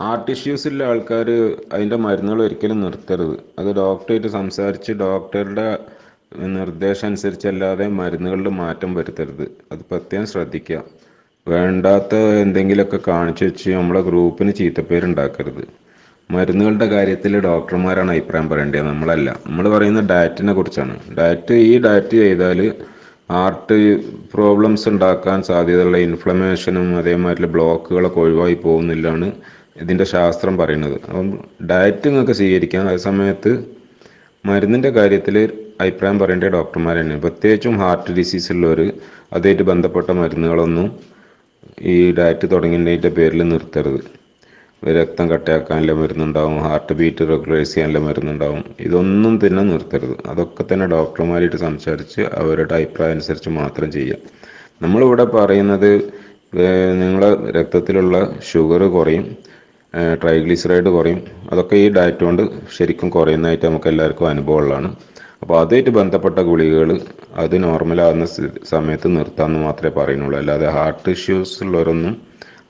Heart ഇഷ്യൂസുള്ള ആൾക്കാർ അതിൻ്റെ മരുന്നുകൾ ഒരിക്കലും നിർത്തരുത്. അത് ഡോക്ടറായിട്ട് സംസാരിച്ച് ഡോക്ടറുടെ നിർദ്ദേശം അനുസരിച്ചല്ലാതെ മരുന്നുകളിൽ മാറ്റം വരുത്തരുത്. അത് പ്രത്യേകം ശ്രദ്ധിക്കുക. വേണ്ടാത്ത എന്തെങ്കിലുമൊക്കെ കാണിച്ചു വെച്ച് നമ്മളെ ഗ്രൂപ്പിന് ചീത്തപ്പേരുണ്ടാക്കരുത്. മരുന്നുകളുടെ കാര്യത്തിൽ ഡോക്ടർമാരാണ് അഭിപ്രായം പറയേണ്ടത്, നമ്മളല്ല. നമ്മൾ പറയുന്ന ഡയറ്റിനെ കുറിച്ചാണ്. ഈ ഡയറ്റ് ചെയ്താൽ ഹാർട്ട് പ്രോബ്ലംസ് ഉണ്ടാക്കാൻ സാധ്യതയുള്ള ഇൻഫ്ലമേഷനും അതേമാതിരി ബ്ലോക്കുകളൊക്കെ ഒഴിവായി പോകുന്നില്ലാണ് ഇതിൻ്റെ ശാസ്ത്രം പറയുന്നത്. അപ്പം ഡയറ്റ് നിങ്ങൾക്ക് സ്വീകരിക്കാം. അതേ സമയത്ത് മരുന്നിൻ്റെ കാര്യത്തിൽ അഭിപ്രായം പറയേണ്ട ഡോക്ടർമാർ തന്നെ. പ്രത്യേകിച്ചും ഹാർട്ട് ഡിസീസ് ഉള്ളവർ അതുമായിട്ട് ബന്ധപ്പെട്ട മരുന്നുകളൊന്നും ഈ ഡയറ്റ് തുടങ്ങിയതിൻ്റെ പേരിൽ നിർത്തരുത്. രക്തം കട്ടയാക്കാനുള്ള മരുന്നുണ്ടാവും, ഹാർട്ട് ബീറ്റ് റെഗുലൈസ് ചെയ്യാനുള്ള മരുന്നുണ്ടാവും. ഇതൊന്നും തന്നെ നിർത്തരുത്. അതൊക്കെ തന്നെ ഡോക്ടർമാരായിട്ട് സംസാരിച്ച് അവരുടെ അഭിപ്രായം അനുസരിച്ച് മാത്രം ചെയ്യാം. നമ്മളിവിടെ പറയുന്നത് നിങ്ങളെ രക്തത്തിലുള്ള ഷുഗർ കുറയും, ട്രൈഗ്ലിസറൈഡ് കുറയും. അതൊക്കെ ഈ ഡയറ്റ് കൊണ്ട് ശരിക്കും കുറയുന്നതായിട്ട് നമുക്ക് എല്ലാവർക്കും അനുഭവമുള്ളതാണ്. അപ്പോൾ അതുമായിട്ട് ബന്ധപ്പെട്ട ഗുളികകൾ അത് നോർമലാകുന്ന സമയത്ത് നിർത്താമെന്ന് മാത്രമേ പറയുന്നുള്ളൂ. അല്ലാതെ ഹാർട്ട് ഇഷ്യൂസ് ഉള്ളവരൊന്നും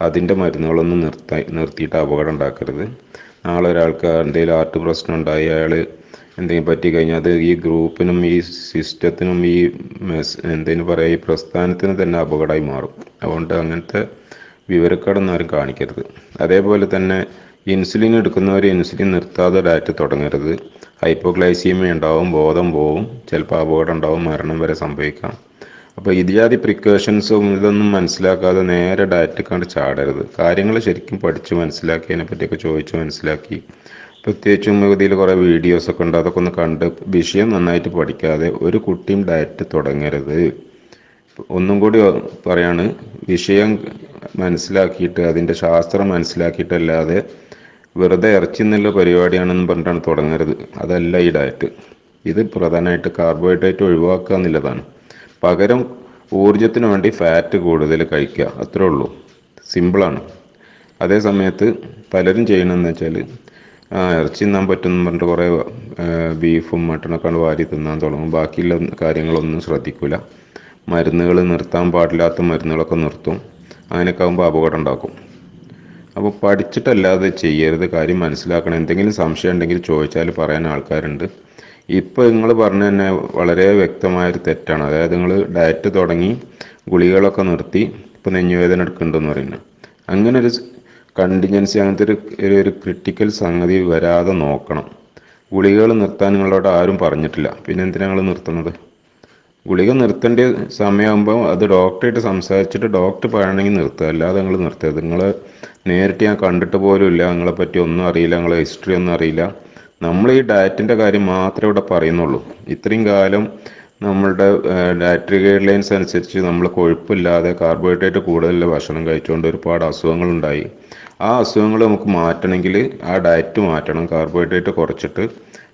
അതിൻ്റെ മരുന്നുകളൊന്നും നിർത്തിയിട്ട് അപകടം ഉണ്ടാക്കരുത്. നാളെ ഒരാൾക്ക് എന്തെങ്കിലും ഹാർട്ട് പ്രശ്നം ഉണ്ടായി അയാൾ എന്തെങ്കിലും പറ്റി കഴിഞ്ഞാൽ അത് ഈ ഗ്രൂപ്പിനും ഈ സിസ്റ്റത്തിനും ഈ എന്തെങ്കിലും പറയുക ഈ പ്രസ്ഥാനത്തിന് തന്നെ അപകടമായി മാറും. അതുകൊണ്ട് അങ്ങനത്തെ വിവരക്കേടൊന്നും ആരും കാണിക്കരുത്. അതേപോലെ തന്നെ ഇൻസുലിൻ എടുക്കുന്നവർ ഇൻസുലിൻ നിർത്താതെ ഡയറ്റ് തുടങ്ങരുത്. ഹൈപ്പോഗ്ലൈസീമിയ ഉണ്ടാവും, ബോധം പോവും, ചിലപ്പോൾ അപകടം ഉണ്ടാവും, മരണം വരെ സംഭവിക്കാം. അപ്പോൾ ഇതിയാതി പ്രിക്കോഷൻസും ഇതൊന്നും മനസ്സിലാക്കാതെ നേരെ ഡയറ്റ് കണ്ട് ചാടരുത്. കാര്യങ്ങൾ ശരിക്കും പഠിച്ച് മനസ്സിലാക്കി അതിനെ പറ്റിയൊക്കെ ചോദിച്ച് മനസ്സിലാക്കി, പ്രത്യേകിച്ചും ഇതിൽ കുറേ വീഡിയോസൊക്കെ ഉണ്ട്, അതൊക്കെ ഒന്ന് കണ്ട് വിഷയം നന്നായിട്ട് പഠിക്കാതെ ഒരു കുട്ടിയും ഡയറ്റ് തുടങ്ങരുത്. ഒന്നും കൂടി പറയാണ്, വിഷയം മനസ്സിലാക്കിയിട്ട് അതിൻ്റെ ശാസ്ത്രം മനസ്സിലാക്കിയിട്ടല്ലാതെ വെറുതെ ഇറച്ചി എന്നുള്ള പരിപാടിയാണെന്ന് പറഞ്ഞിട്ടാണ് തുടങ്ങരുത്. അതല്ല ഈ ഡയറ്റ്. ഇത് പ്രധാനമായിട്ട് കാർബോഹൈഡ്രേറ്റ് ഒഴിവാക്കുക എന്നുള്ളതാണ്. പകരം ഊർജത്തിന് വേണ്ടി ഫാറ്റ് കൂടുതൽ കഴിക്കുക, അത്രേ ഉള്ളൂ. സിമ്പിളാണ്. അതേ സമയത്ത് പലരും ചെയ്യണമെന്ന് വെച്ചാൽ ഇറച്ചി തിന്നാൻ പറ്റുമെന്ന് പറഞ്ഞിട്ട് കുറേ ബീഫും മട്ടണൊക്കെ വാരി തിന്നാൻ തുടങ്ങും. ബാക്കിയുള്ള കാര്യങ്ങളൊന്നും ശ്രദ്ധിക്കില്ല. മരുന്നുകൾ നിർത്താൻ പാടില്ലാത്ത മരുന്നുകളൊക്കെ നിർത്തും. അങ്ങനെയൊക്കെ ആകുമ്പോൾ അപകടം ഉണ്ടാക്കും. അപ്പോൾ പഠിച്ചിട്ടല്ലാതെ ചെയ്യരുത്. കാര്യം മനസ്സിലാക്കണം. എന്തെങ്കിലും സംശയം ഉണ്ടെങ്കിൽ ചോദിച്ചാൽ പറയാൻ ആൾക്കാരുണ്ട്. ഇപ്പോൾ നിങ്ങൾ പറഞ്ഞ തന്നെ വളരെ വ്യക്തമായൊരു തെറ്റാണ്. അതായത് നിങ്ങൾ ഡയറ്റ് തുടങ്ങി ഗുളികളൊക്കെ നിർത്തി ഇപ്പോൾ നെഞ്ഞുവേദന എടുക്കുന്നുണ്ടെന്ന് പറയുന്നത്. അങ്ങനെ ഒരു കണ്ടിൻജൻസി, അങ്ങനത്തെ ഒരു ക്രിട്ടിക്കൽ സംഗതി വരാതെ നോക്കണം. ഗുളികകൾ നിർത്താൻ നിങ്ങളോട് ആരും പറഞ്ഞിട്ടില്ല, പിന്നെ എന്തിനാണ് നിങ്ങൾ നിർത്തുന്നത്? ഗുളിക നിർത്തേണ്ട സമയമാകുമ്പോൾ അത് ഡോക്ടറായിട്ട് സംസാരിച്ചിട്ട് ഡോക്ടർ പറയണമെങ്കിൽ നിർത്തുക, അല്ലാതെ നിങ്ങൾ നിർത്തരുത്. നിങ്ങൾ നേരിട്ട് ഞാൻ കണ്ടിട്ട് പോലും ഇല്ല, നിങ്ങളെ പറ്റി ഒന്നും അറിയില്ല, നിങ്ങളെ ഹിസ്റ്ററി ഒന്നും അറിയില്ല. നമ്മൾ ഈ ഡയറ്റിൻ്റെ കാര്യം മാത്രമേ ഇവിടെ പറയുന്നുള്ളൂ. ഇത്രയും കാലം നമ്മളുടെ ഡയറ്ററി ഗൈഡ് ലൈൻസ് അനുസരിച്ച് നമ്മൾ കൊഴുപ്പില്ലാതെ കാർബോഹൈഡ്രേറ്റ് കൂടുതലുള്ള ഭക്ഷണം കഴിച്ചുകൊണ്ട് ഒരുപാട് അസുഖങ്ങളുണ്ടായി. ആ അസുഖങ്ങൾ നമുക്ക് മാറ്റണമെങ്കിൽ ആ ഡയറ്റ് മാറ്റണം. കാർബോഹൈഡ്രേറ്റ് കുറച്ചിട്ട്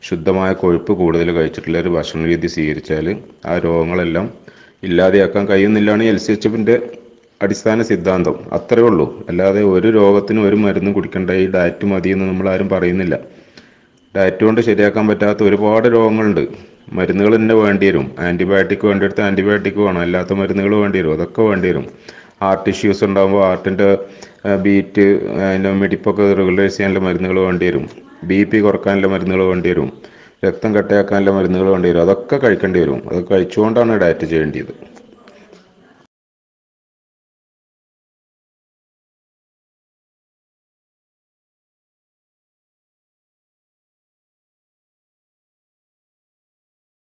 ശുദ്ധമായ കൊഴുപ്പ് കൂടുതൽ കഴിച്ചിട്ടുള്ള ഒരു ഭക്ഷണ രീതി സ്വീകരിച്ചാൽ ആ രോഗങ്ങളെല്ലാം ഇല്ലാതെയാക്കാൻ കഴിയുന്നില്ലാണ് LCHFൻ്റെ അടിസ്ഥാന സിദ്ധാന്തം. അത്രയേ ഉള്ളൂ. അല്ലാതെ ഒരു രോഗത്തിനും ഒരു മരുന്നും കുടിക്കേണ്ട, ഈ ഡയറ്റ് മതിയെന്ന് നമ്മളാരും പറയുന്നില്ല. ഡയറ്റ് കൊണ്ട് ശരിയാക്കാൻ പറ്റാത്ത ഒരുപാട് രോഗങ്ങളുണ്ട്. മരുന്നുകൾ തന്നെ വേണ്ടി വരും. ആൻറ്റിബയോട്ടിക് വേണ്ടിയെടുത്ത് ആൻറ്റിബയോട്ടിക് വേണം, അല്ലാത്ത മരുന്നുകൾ വേണ്ടി വരും, അതൊക്കെ വേണ്ടി വരും. ഹാർട്ട് ഇഷ്യൂസ് ഉണ്ടാകുമ്പോൾ ഹാർട്ടിൻ്റെ ബീറ്റ് അതിൻ്റെ മിടിപ്പൊക്കെ റെഗുലൈസ് ചെയ്യാനുള്ള മരുന്നുകൾ വേണ്ടി വരും. BP കുറക്കാനുള്ള മരുന്നുകൾ വേണ്ടി വരും. രക്തം കട്ടയാക്കാനുള്ള മരുന്നുകൾ വേണ്ടി വരും. അതൊക്കെ കഴിക്കേണ്ടി വരും. അത് കഴിച്ചുകൊണ്ടാണ് ഡയറ്റ് ചെയ്യേണ്ടത്.